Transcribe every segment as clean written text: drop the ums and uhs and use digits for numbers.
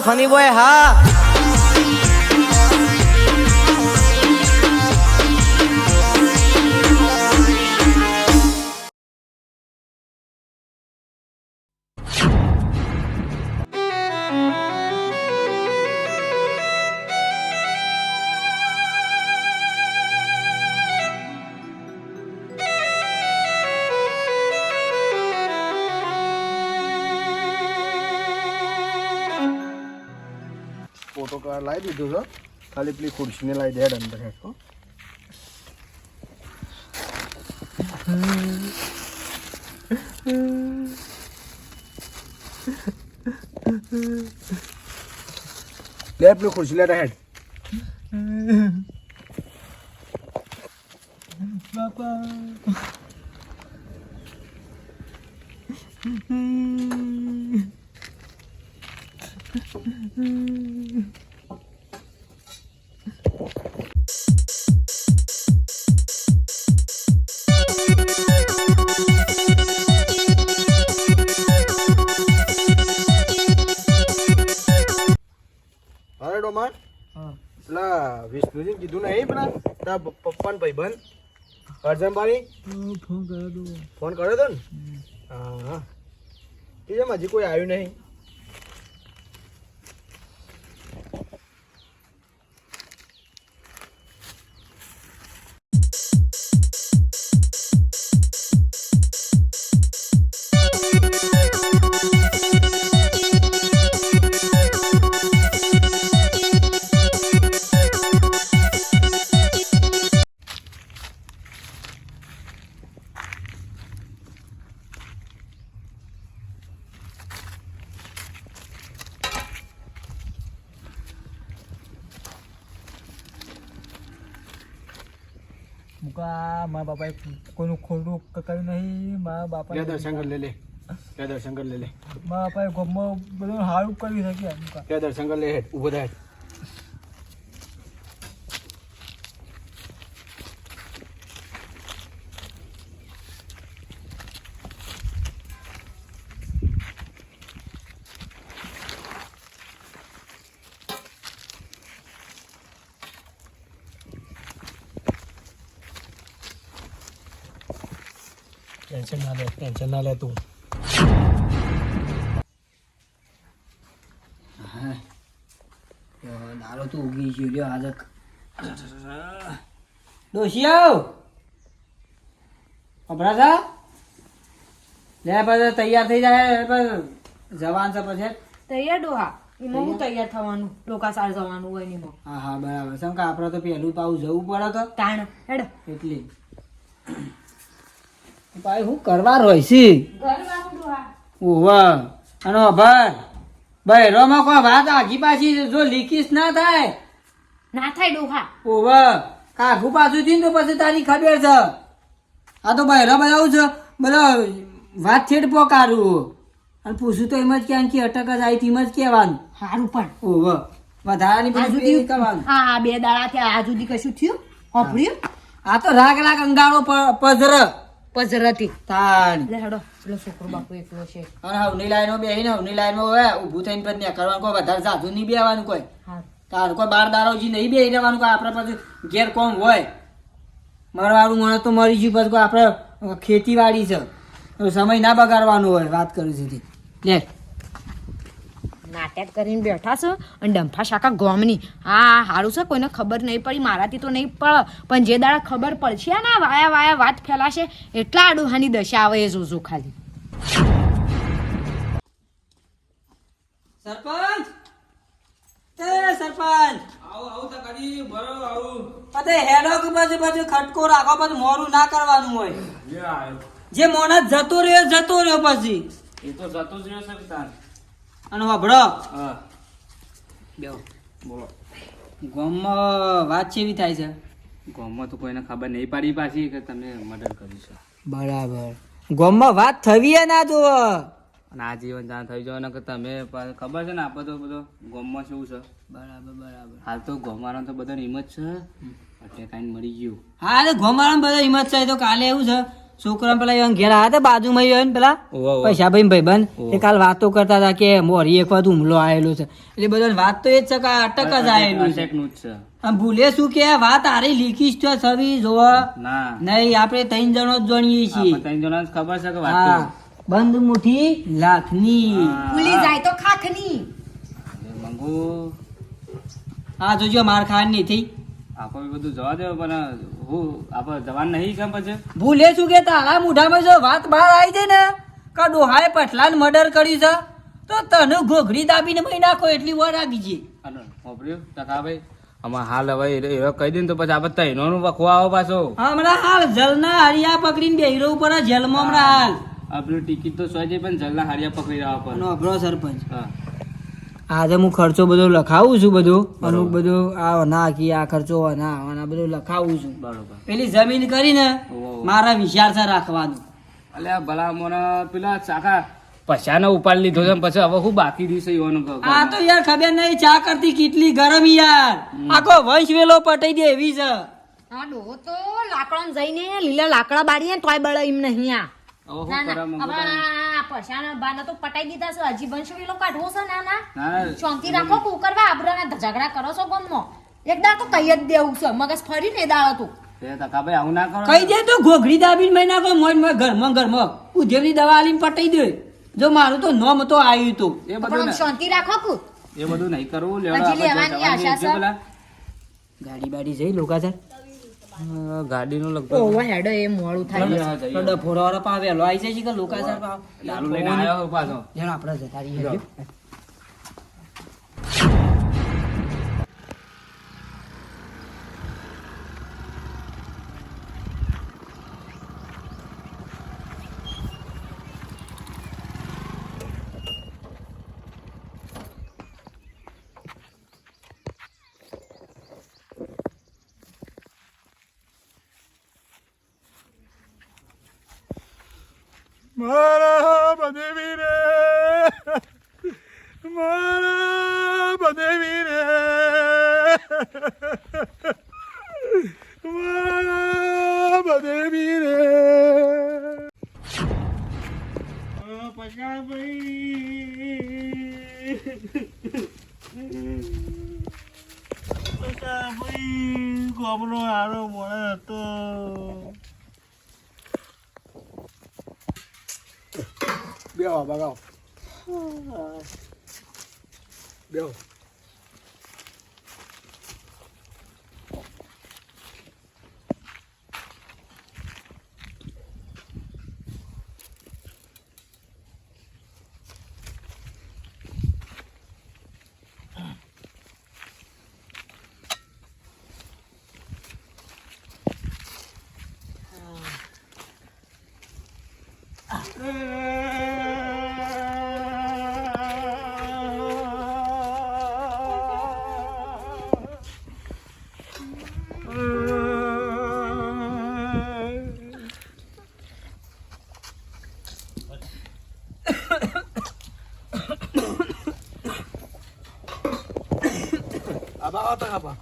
Funny boy હા photo card લાવી દીધું છે ખાલી પેલી ખુરશીને લાવી દે અંદર હેઠો લે પેલી ખુરશી લે હેઠ બાપા અરે ડોમાર પેલા વિષ્ણુજી કીધું નહીં પેલા તારા પપ્પાને ભાઈબંધ અર્જનભાઈ ફોન કર્યો તો ને હા એ જેમ હજી કોઈ આવ્યું નહીં મુકા મારા બાપાએ કોઈનું ખોટું કર્યું નહીં મારા બાપા લે દર્શન કર લે લે લે દર્શન કર લે લે મારા બાપાએ ગામમાં બધું સારું કર્યું છે કે મુકા લે દર્શન કર લે હેઠ ઊભો થાય ટેન્શન ના લે તું દારો તો ઉગી ગયો લ્યો આજે ડોશિયો અભરાજા લે પછી તૈયાર થઈ જાય જવાન છે પછી તૈયાર ડોહા એમાં હું તૈયાર થવાનું લોકાસાર જવાનું હોય ને એમાં હા હા બરાબર સમ કે આપણે તો પહેલું પાવું જવું પડે તો તાણ હેડ એટલે ભાઈ હું કરવા રોય છે ઓવા અને ભાઈ ભાઈ રોમાં કોઈ વાત આગી પાછી જો લીકીસ ના થાય ના થાય ડોહા ઓવા કાઘું પાછું થઈને તો પછી તારી ખબર છે આ તો ભાઈ બધા છે બધા વાત છેડ પોકારું અને પૂછું તો એમ જ ક્યાં કે અટક જ આવી એમ જ કહેવાનું સારું પણ ઓવા વધારાની બધી કરવાનું હા બે દાડા થયા આ સુધી કશું થયું હોપડ્યું આ તો રાગ રાગ અંગાળો પજર પઝરતી તાણ લે હેડો પેલો છોકરો બાપુ એકલો છે અને હવની લાઈનમાં બેહીને હવની લાઈનમાં હવે ઊભું થઈને પછી ત્યાં કરવાનું કોઈ વધારે સાધુ નહીં બેવાનું કોઈ હા તાર કોઈ બાર દારોજી નહીં બેહી રહેવાનું કોઈ આપણે પછી ઘેર કોમ હોય મરવાળું મને તો મરી ગયું પછી કોઈ આપણે ખેતીવાડી છે સમય ના બગાડવાનો હોય વાત કરું છું લે નાટક કરીને બેઠા છો અને ડંફા શાકા ગોમની હા સારું છે કોઈને ખબર નહીં પડી મારાથી તો નહીં પડે પણ જે દાડા ખબર પડશે ને વાયા વાયા વાત ફેલાશે એટલા આડુહાની દશા આવે એ જોજો ખાલી સરપંચ એ સરપંચ આવું તો કદી ભરો આવું પતે હેડો કે પછી ખટકો રાખો પછી મોરું ના કરવાનું હોય જે આયો જે મોણસ જતો રહ્યો પછી એ તો જતો જ રહ્યો છે તાર અને વાભળો હા બેહો બોલો ગામમાં વાત કેવી થાય છે ગામમાં તો કોઈને ખબર નહીં પડી પાછી કે તમે મર્ડર કર્યું છે બરાબર ગામમાં વાત થવી ના જો અને આ જીવન જાણ થઈ જવાનું કે તમે ખબર છે ને આપણે તો બધો ગામમાં શું છે બરાબર હાલ તો ગામવાળાનો તો બધાની હિંમત છે અટેક આઈને મરી ગયું હા એટલે ગામવાળા બધા હિંમત છે તો કાલે એવું છે છોકરા પેલા એવા ઘેર આવ્યા હતા બાજુમાં એવા ને પેલા ઓવો, ઓવો. પૈસા ભાઈ ઓવો. એ કાલ વાતો કરતા હતા કે મોરી એક વખત હુમલો આવેલો છે એટલે બધાને વાત તો એ જ છે કે આ અટક જ આવેલું છે અટેકનું જ છે. આમ ભૂલે શું કે વાત આરી લીખી છે છવી જોવા ના નહીં આપણે ત્રણ જણો જ જાણીએ છીએ આપણે ત્રણ જણાને ખબર છે કે વાત હા કરું. બંધ મુઠ્ઠી લાખની હા. ભૂલી જાય તો ખાખની. એ મંગુ હા જોજો માર ખાવાની નહીં થઈ આપણે બધું જવા દે પણ હું આપણે જવાનું નહીં કેમ પછી ભૂલે શું કે તારા મોઢામાં જો વાત બહાર આવી જાય ને કે ડોહાએ પટલાને મર્ડર કર્યું છે તો તને ઘોઘરી દાબીને મહી નાખો એટલી વાર આગી છે હાલો વાપર્યું ટકાભાઈ આમાં હાલ હવે એવો કહી દે ને તો પછી આપણે તૈનોનું વખો આવો પાછો હમણાં હાલ જલના હરિયા પકડીને બેહીરો ઉપર આ જેલમાં હમણાં હાલ આપણી ટિકિટ તો સોય પણ જલના હારિયા પકડી રહ્યા પર નો અભરો સરપંચ હા આજે હું ખર્ચો બધો લખાવું છું બધું અમુક બધું આ નાખી આ ખર્ચો ના આવવાના બધું લખાવું છું બરોબર પેલી જમીન કરીને ઓહો. મારા વિચાર છે રાખવાનું અલ્યા ભલા મને પેલા ચાખા પૈસાનો ઉપાડ લીધો છે ને પછી હવે હું બાકી દિવસે એવાનું કહું. આ તો યાર ખબર નહીં ચા કરતી કેટલી ગરમ યાર આખો વંશ વેલો પટાઈ દે એવી છે આ ડોહો તો લાકડા જઈને લીલા લાકડા બાળીએ ને તોય બળે એમ નહીં આ. હવે શું ના, કરવા ના, માંગુ હવે તમે? આ પૈસાના બાના તો પટાઈ દીધા છે હજી વંશ વેલો કાઢવો છે ના ના ના શાંતિ રાખો કુકરવા આબરાના ઝઘડા કરો છો ગમમાં એક દાડ તો કઈ જ દેવું છે મગજ ફરી ને દાળ હતું તે ટકાભાઈ આવું ના કરો કહી દે તો ઘોઘરી દાબીને મહી નાખો મોય મોય ઘરમાં ઉધેવની દવા આલીને પટાઈ દે જો મારું તો નોમ તો આવ્યું તું એ પણ બધું આમ ના- શાંતિ રાખો કુ એ બધું નહીં કરવું લેવડો હજી આપણે લેવાની જવાની આશા છે છે? પેલા. ગાડી બાડી જઈ લોકો છે ગાડીનું લગભગ ઓવો હેડો એ મોડું થાય છે. જઈએ, જઈએ. ફોરવાળા પા વહેલો આવી જાય છે કે લોકો છે લાલુ લઈને આવ્યો પાછો જેનો આપણે જતા રહીએ મારા બનેવી રે મારા બનેવી રે મારા બનેવી રે પચાભાઈ ગોમનો હારો મળે હતો બેહો બગાવ બેહો Abang apa apa?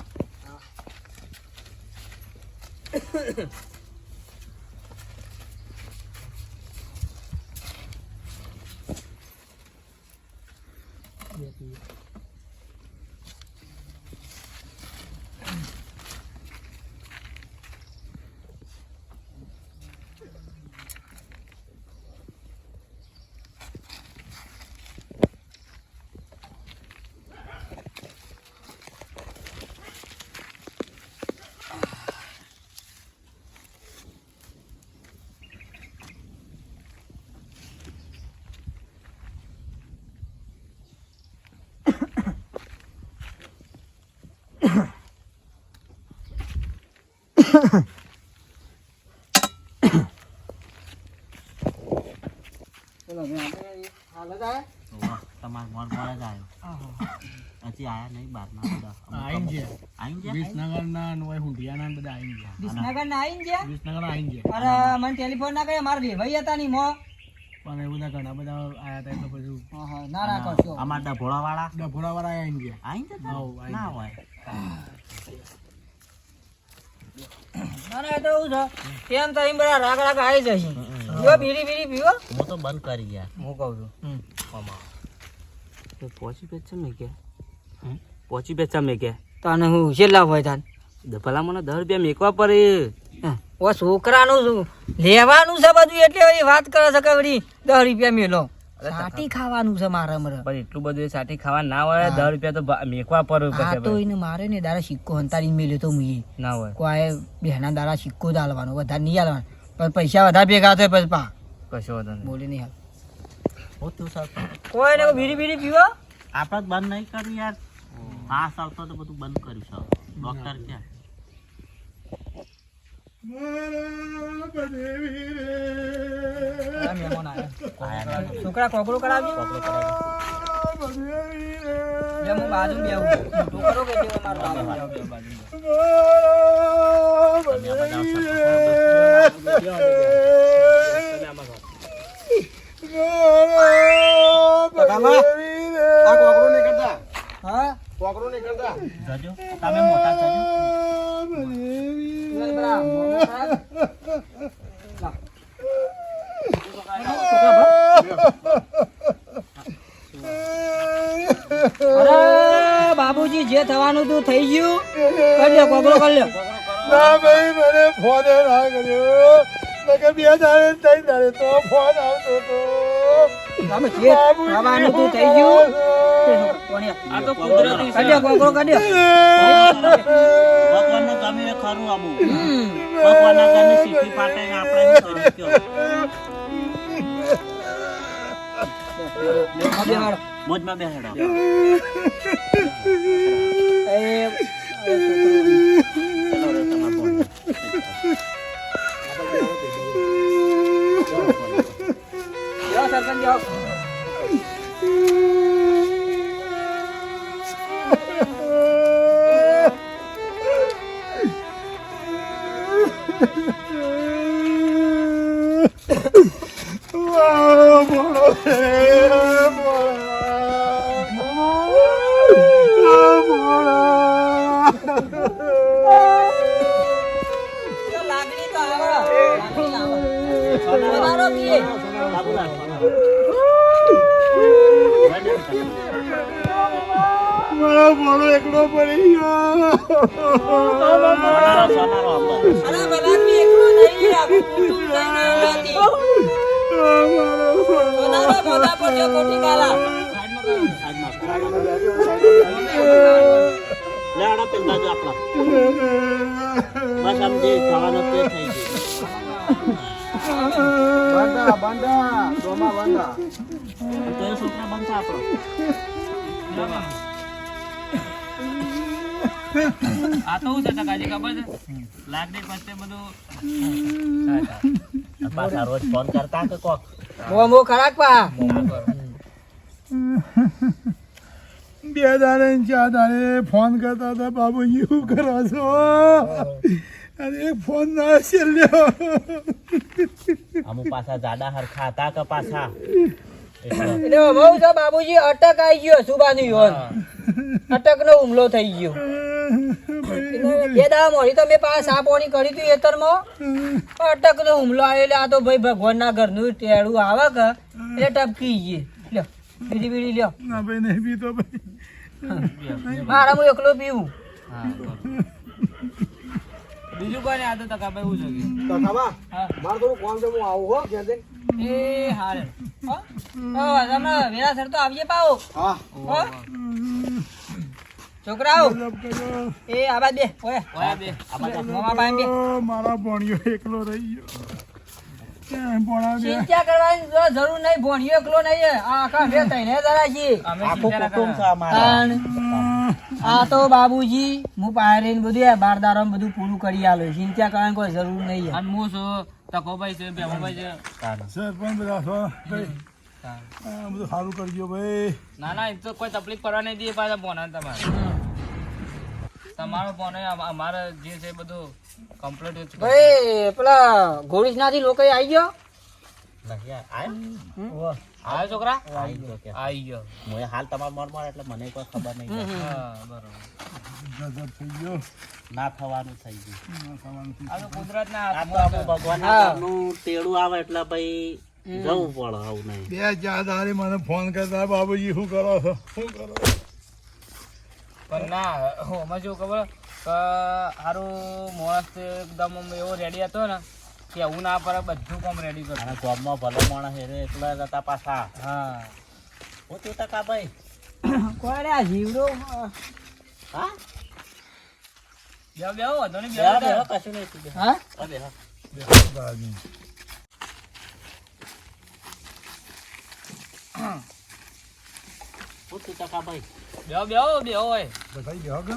તમાર મોર મોર જ આવ્યો હજી આયા નહીં બારના બધા આઈન ગયા. આઈન ગયા વિસનગરના ને ઓય હુંડિયાના ને બધા આઈન ગયા. વિસનગર ના આવીને ગયા વિસનગર આઈન ગયા. અરે મને ટેલિફોન ના કર્યા મારા વેવાઈ હતા ની મો પણ એ બધા ઘણા બધા આયા હતા એટલે પછી ના ના કરશો અમાર ડભોળા વાળા ડભોડા વાળા આઈન ગયા. આઈન જતા હઉ, આઈન ના ગયા. હોય ના ના, એ તો એવું છે એમ તો બધા રાગ રાગ આવી જશે. પીવો બીડી બીડી પીવો. હું તો બંધ કરી ગયા હું કહું છું મામા. તો પહોંચી પેચ છે મેં કે પહોંચી પેચ મેં કે તને હું છેલ્લા હોય તાન ભલા મને 10 રૂપિયા મેકવા પડે. ઓ છોકરાનું શું લેવાનું છે બધું એટલે વળી વાત કરે છે કે વળી 10 રૂપિયા મેલો. સાટી ખાવાનું છે મારે મરે. પણ એટલું બધું એ સાથી ખાવા ના હોય. 10 રૂપિયા તો મેકવા પડે આ પછી તો એને મારે ને દાડા સિક્કો હંતાડી મેલ્યો તો મુએ ના હોય કોઈ બેના દાડા સિક્કો જ હાલવાનો વધારે નહીં હાલવાનો પણ પૈસા વધારે ભેગા થાય પછી પા કશો વાંધો નહીં. બોલી નહીં હાલ હું તું સરપંચ કોઈ ને બીડી બીડી પીવો. આપણે જ બંધ નહીં કર્યું યાર. હા સરતો તો બધું બંધ કર્યું છે ડોક્ટર ક્યાં છોકરા કોકરો કરાવી જેમ હું બાજુ બેહું છોકરો કે જેવો મારો બાપ. આ કોકરો નહીં કરતા, હા કોકરો નહીં કરતા. જજો તમે મોટા જજો. બરા, અરે બાબુજી જે થવાનું તું થઈ ગયું કરી લે કોકરો કરી લે. ના ભાઈ મને ફોન ના કર્યો. નકર 2 દાડે 3 દાડે તો ફોન આવતો હતો. તમે જે થવાનું તું થઈ ગયું આ તો કુદરતી કરી લે કોકરો કરી લે. ભગવાનનું ગમે એ ખરું આવું. ભગવાનના ગમે શીખી પાટે ને આપણે શું કરી કયો. મોજમાં બેહાડો. ચલો રે તમાર ફોન. સરપંચ જાઓ. લાગણી તો આવે. વધારો પીએ. મારો એકલો પડી ગયો. સોનારો સોનારો આંબો. અરે બલાદમી એકલો નહીં આખું કુટુંબ થઈને આવાથી. સોનારો મોઢા પર જો કોઠી કાલા. લે આડો પેલા જો આપણા. બસ આમ જે જવાનો તે થઈ બંધા બંધા ડોમા બંધા. ગયું. તો એ છોકરા બનશે આપણો. આ તો શું છે કાજી ખબર છે લાગણી પછી બધું પાછા રોજ ફોન કરતા કે કોક. મો ખરાક પા. 2 દાડે ને 4 દાડે ફોન કરતા હતા. બાબુજી શું કરો છો? અને એક ફોન ના છેલ્યો. અમુક પાછા જાડા હરખા હતા કે પાછા એટલે એટલે બહુ છે બાબુજી અટક આવી ગયો સુબાની યોન. અટક નો હુમલો થઈ ગયો. 2 દાડા મોડી તો મેં પાસ સાપોણી કરી હતી એતરમાં. અટક નો હુમલો આવ્યો એટલે આ તો ભાઈ ભગવાન ના ઘરનું ટેડું આવે કે એટલે ટપકી ગઈ. લ્યો બીડી બીડી લ્યો. ના ભાઈ નહીં પીતો ભાઈ. મારા હું એકલો પીવું. બીજું કોઈ આ તો તકાભાઈ એવું છે કે તો ખાવા મારે થોડું કામ છે. હું આવું હો ઘેર જઈને. એ હારે હો તમે વેરાસર તો આવજે પાવો. હા હો છોકરાઓ એ આબાદ બે ઓય ઓયા બે મામા બાઈ બે. મારા ભણ્યો એકલો રહી ગયો. ક્યાં ભણાવ્યા? ચિંતા કરવાની જરૂર નહીં. ભણ્યો એકલો નહીં. આ આખા બે તઈને જરા છીએ. અમે આખું ચિંતા ના કુટુંબ છે કરો. અમારા. આ તો બાબુજી હું પાયરીને બધું બારદારો બધું પૂરું કરી આલો. ચિંતા કરવાની કોઈ જરૂર નહીં. અને હું છું તકોભાઈ છે બેમોભાઈ છે સરપંચ બધા છો ભાઈ. આ બધું સારું કરજો ભાઈ. ના ના એ તો કોઈ તકલીફ કરવા નહીં દઈએ પાછા ફોન તમારે તમારો ફોન અમારે જે છે બધું કમ્પ્લીટ જ છે. ભાઈ પેલા ગોળીસનાથી લોકો આવી ગયો. નહીં આયા? આવ્યો છોકરા આવી ગયો કે આવી ગયો મોય હાલ તમાર મોર એટલે મને કોઈ ખબર નહીં હા બરોબર ના થવાનું થઈ ગયું આ તો કુદરતના આ તો હાથમાં આપણું ભગવાનના ઘરનું તેડું આવે એટલે ભાઈ જવું પડે આવું નહીં બે ચાર દાડી મને ફોન કરતા બાબુજી શું કરો છો શું કરો પણ ના અમે શું ખબર કે સારું માણસ એકદમ આમ એવો રેડી હતો ને કે એવું ના પડે બધું કામ રેડી કરતો અને ગામમાં ભલો માણસ હેરે એકલા જ હતા પાછા હા હું તું ટકા ભાઈ કોઈ રે આ જીવડો હા બેહો વાંધો નહીં બેહો, બેહો બેહો, કશું નહીં તું બેહો. હા હા, બેહો. હું તું ટકા ભાઈ બેહો બેહો બેહો હોય બધાઈ ગયો કે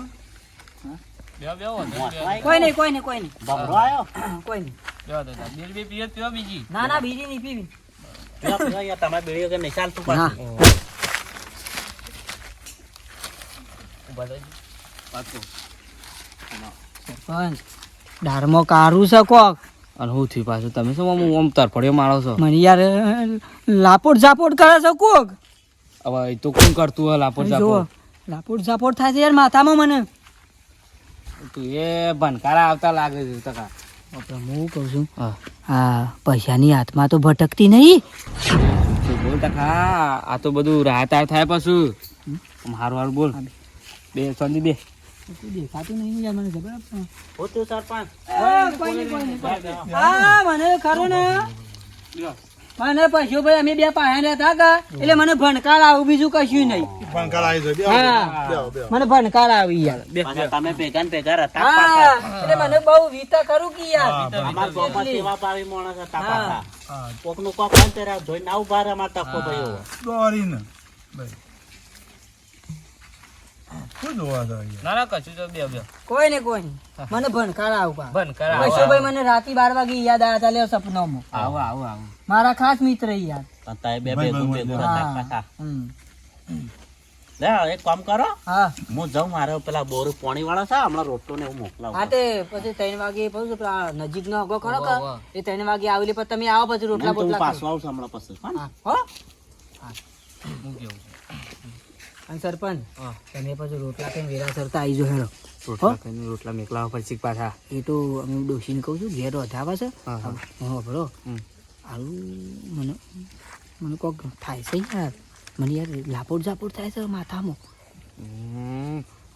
બેહો વાંધો નહીં બેહો. કોઈ નહીં કોઈ નહીં કોઈ નહીં ભમરો આવ્યો કોઈ નહીં બેહો દાદા બીર બી પીએ પીવો બીજી ના ના બીજી નહીં પીવી પેલા પેલા યાર તમારે બેડીઓ કે નહીં ચાલતું ના. પાછું ઉભા થજો પાછું સરપંચ દારમાં કારું છે કોક અને હું થયું પાછું તમે શું આમ તરફડિયો મારો છો મને યાર લાપોટ ઝાપોટ કરે છે કોક હવે એ તો કોણ કરતું હોય લાપોટ જો જાપોટ લાપોટ ઝાપોટ થાય છે યાર માથામાં મને તું એ ભનકારા આવતા લાગે છે ટકા હું કહું છું હા હા પૈસાની હાથમાં તો ભટકતી નહીં તું બોલ ટકા આ તો બધું રાહતાર થાય પાછું હારું હારું બોલ બે સંદી બે દેખાતું નહીં યાર મને ખબર હું તું સરપંચ હા મને ખરું ને મને પૈસો ભાઈ અમે બે પાયા હતા કા એટલે મને ભણકાર આવું બીજું કશું નહીં ફોન કરાવી દો બે હા મને ભણકાર આવી યાર પાછા તમે ભેગા ને ભેગા હતા હા પાછા. એટલે મને બહુ વીતા કરું કે યાર અમારા ગામમાં સેવા પાવી માણસ હતા હા. પાછા કોકનું કોક હોય ને ત્યારે જોઈને આવું બહાર અમારા ટકો ભાઈઓ દોરીને ભાઈ શું જોવા દો ના ના કશું તો બે બે કોઈ ને કોઈ નહીં મને ભણકાર આવું પા ભનકારા પૈસો ભાઈ મને રાતી 12 વાગે યાદ આવ્યા હતા લે સપનામાં આવો આવો આવો મારા ખાસ મિત્ર યાર પણ તારે બે ભેગું ભેગું હતા હા પાછા હમ. લે એક કામ કરો હા હું જાઉં મારે પેલા બોર પાણી વાળા છે હમણાં રોટલો ને એવું મોકલાવું હા તે પછી 3 વાગે પછી પેલા નજીક નો અગો ખરો કે વાહ. એ 3 વાગે આવેલી પછી તમે આવો પછી રોટલા નહીં તો હું બોટલા પાછું આવું છું હમણાં પછી હો ને? હા હો હું કેવું અને સરપંચ હા. તમે પછી રોટલા કઈ વેરા સરતા આવી જો હેરો રોટલા ખાઈને રોટલા મેકલા પછી પાછા એ તો અમે ડોશીને કહું છું ઘેર વધાવે છે હા, હા. હા બરો હમ. આવું મને મને કોક થાય છે યાર મને યાર લાપોટ ઝાપોટ થાય છે માથામાં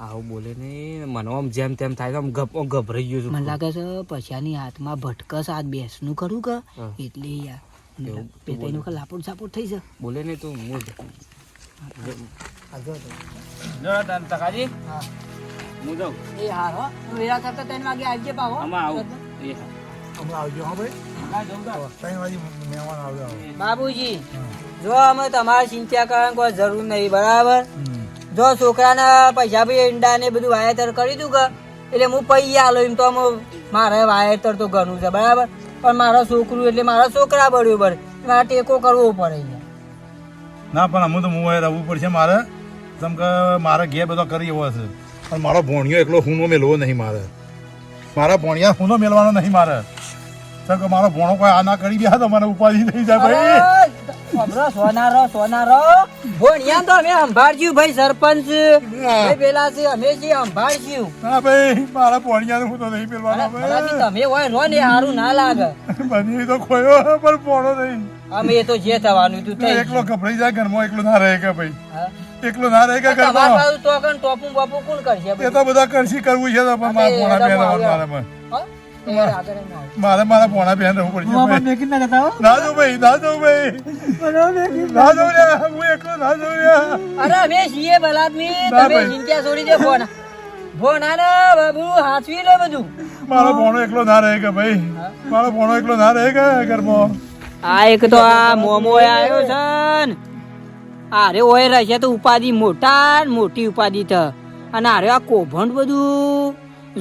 આવું બોલે નહીં મને આમ જેમ તેમ થાય છે આમ ગભરાઈ ગયો છું મને લાગે છે પૈસાની હાથમાં ભટકસ આ બેસનું કરું કે હા. એટલે યાર એવું બે ત્રણ વખત લાપોટ ઝાપોટ થઈ છે બોલે નહીં તું હું આગળ તો. જો તકાજી હા હું જાઉં એ હાર હો વેરા કરતા 3 વાગે આવજે પાહો આમાં આવું એ હા હમણાં આવજો હા ભાઈ ના જાઉં કા 3 વાગે મહેમાન આવજો બાબુજી જો અમે તમારી ચિંતા કરવાની કોઈ જરૂર નહીં બરાબર જો છોકરાના પૈસા બી ઈંડા ને બધું વાયેતર કરી દઉં કે એટલે હું પૈયા આલો એમ તો અમે મારે વાયેતર તો ઘણું છે બરાબર પણ મારા છોકરું એટલે મારા છોકરા બરાબર મારે ટેકો કરવો પડે યાર. ના પણ અમુક તો મુંબઈ રહેવું પડશે મારે જેમ કે મારે ઘેર બધો કરી એવો છે પણ મારો ભોણિયો એકલો હુનો મેળવો નહીં મારે મારા ભોણિયા હુનો મેળવાનો નહીં મારે જેમ કે મારો ભોણો કોઈ આ ના કરી ગયા તો મને ઉપાધિ થઈ જાય ભાઈ અરે, અમરો સોનારો ભોણિયા તો અમે સંભાળજ્યું ભાઈ સરપંચ ભાઈ પેલા છે અમે જે સંભાળજ્યું ના ભાઈ મારા ભોણિયાને હું તો નહીં મેળવાનો અરે, ભાઈ ભલાથી તમે હોય રો ને સારું ના લાગે બની તો ખોયો પણ ભોણો નહીં અમે એ તો જે થવાનું તું થઈ એકલો ગભરાઈ જાય ઘરમાં એકલો ના રહે કે ભાઈ હા? એકલો ના રહે કે તમારા ઘરમાં બાજુ તો કણ ટોપું બાપું કોણ કરશે એ તો બધા કરશી કરવું છે તો પણ મારા ભોણા બેન મારે હા? એ આગળ એમ આવે. મારા ભોણા બેન રહેવું પડશે ભાઈ. ના જાઉં ભાઈ ના જાઉં ભાઈ ના જાઉં રે હું એકલો ના જાઉં રે અરે અમે છીએ બલાદમી ના તમે ભાઈ. ચિંતા છોડી દે ભોના ને બાબુ હાચવી લે બધું મારો ભોણો એકલો ના રહે કે ભાઈ મારો ભોણો એકલો ના રહે કે ઘરમાં આ એક તો આ મોમો આવ્યો છે ને. અરે ઓય રહેશે તો ઉપાધિ મોટી ઉપાધિ થ અને અરે આ કોભંડ બધું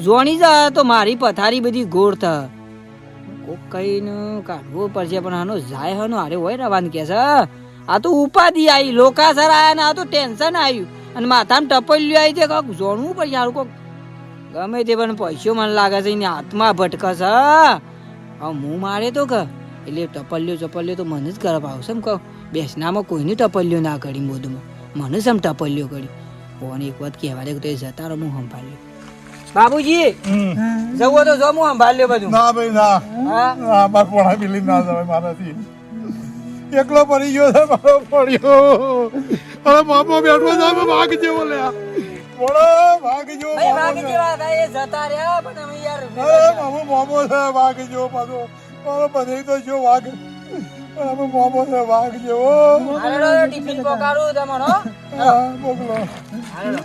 જોણી જાય તો મારી પથારી બધી ગોળ થ કોક કઈને કાઢવું પડશે પણ આનો જાય હનો અરે હોય રવાન કે છે આ તો ઉપાધિ આવી લોકાસર આયા ને આ તો ટેન્શન આવ્યું અને માથામાં ટપલ્યું આવી તે કોક જોણવું પડશે હારું કોક ગમે તે પણ પૈસો મને લાગે છે એની હાથમાં ભટકે છે હવે હું મારે તો કે એટલે ટપલ્યો તો મને જ કરવા આવશે એમ કહો બેસનામાં કોઈને ટપલ્યો ના કરી મોદમાં મને સમ ટપલ્યો કરી કોને એક વાત કહેવા દે તો એ જતા રહો હું સંભાળ્યો બાબુજી જવું તો જો હું સંભાળ્યો બધું ના ભાઈ ના હા મારા પોણા બિલી ના જવાય મારાથી એકલો પડી ગયો છે મારો પડ્યો અરે મામો બેઠો છે વાઘ જેવો લ્યા વાઘ જેવો ભાઈ વાગી જેવા હતા એ જતા રહ્યા પણ અમે યાર મામો મોમો છે વાઘ જેવો પાછો મારો બધે તો જો વાઘ અમે મોમો છે વાઘ જેવો હાલો ટિફિન પકાડું તમારો મોકલો હાલો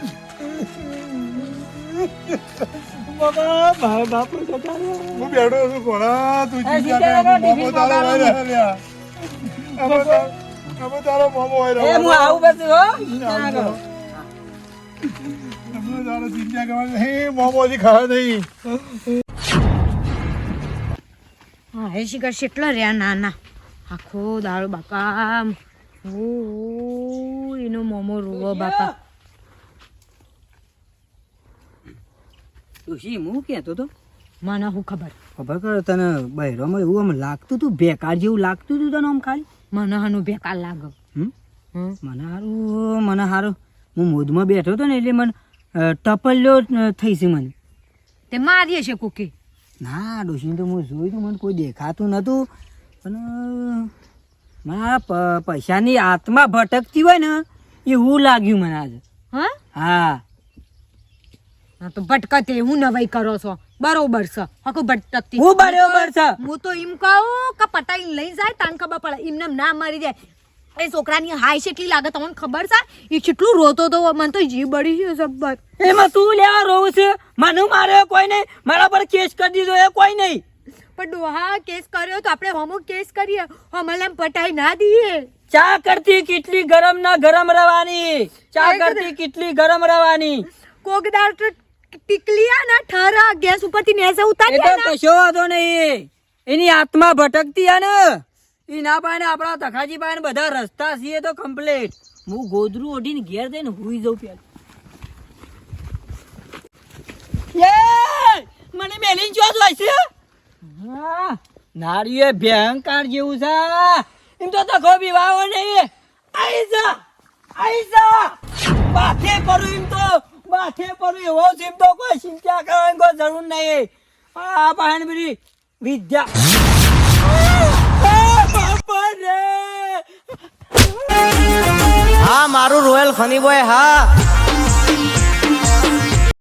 હું બેઠો છું ઘોડા તું એ ચિંતા સીધા કર ટિફિન મોમો તારો પકાડું. હોય રહ્યા અમે તારો મોમો હોય એ હું આવું બધું હો ચિંતા ના કરો અમે તારો ચિંતા કરવાની નહીં મોમોથી ખાવા નહીં હા હે શિખર કેટલા રહ્યા નાના આખો દાડો બાપા ઓ એનો મોમો રૂવો બાપા તુશી હું કહેતો તો મને શું ખબર ખબર તને બહેરોમાં એવું આમ લાગતું તું બેકાર જેવું લાગતું તું તને આમ ખાલી મને હનું બેકાર લાગે હમ હમ મને સારું હું મોદમાં બેઠો હતો ને એટલે મને ટપલ્યો થઈ છે મને તે મારીએ છે કોકે ના ડોશીને તો હું જોયું તું મને કોઈ દેખાતું નહોતું પણ મારા પૈસાની આત્મા ભટકતી હોય ને એવું લાગ્યું મને આજે હા હા હા તો ભટકતે હું નવાઈ કરો છો બરોબર છે હકુ ભટકતી હું બરોબર છે હું તો એમ કહું કે પટાઈ લઈ જાય તાન ખબર પડે એમને ના મરી જાય એ છોકરાની હાય કેટલી લાગે તમને ખબર છે એ કેટલું રોતો તો મને તો જીવ બળી છે જબ્બર એમાં તું લેવા રોવું છે મને મારે કોઈ નહીં મારા પર કેસ કરી દીધો એ કોઈ નહીં પણ ડોહા કેસ કર્યો તો આપણે હમો કેસ કરીએ હમણાં પટાઈ ના દઈએ ચા કરતી કેટલી ગરમ ના ગરમ રવાની ચા કરતી કેટલી ગરમ રવાની કોકદાર તો ટીકલિયા ના ઠરા ગેસ ઉપરથી નેસે એ ઉતારી તો કશો વાંધો નહીં એની આત્મા ભટકતી હે ને એ ના પાડે આપણા તખાજી પાડે બધા રસ્તા છીએ તો કમ્પ્લીટ હું ગોદરું ઓઢીને ઘેર જઈને હુઈ જઉં પેલા મને મેલીન ચોસ હોય છે હા નારીએ ભયંકર જેવું છે એમ તો તખો બીવાવો નહીં આઈ જા બાથે પરું એમ તો બાથે પરું એવો છે એમ તો કોઈ ચિંતા કરવાની કોઈ જરૂર નહીં આ પાણી બધી વિદ્યા હા મારું રોયલ ફની બોય હા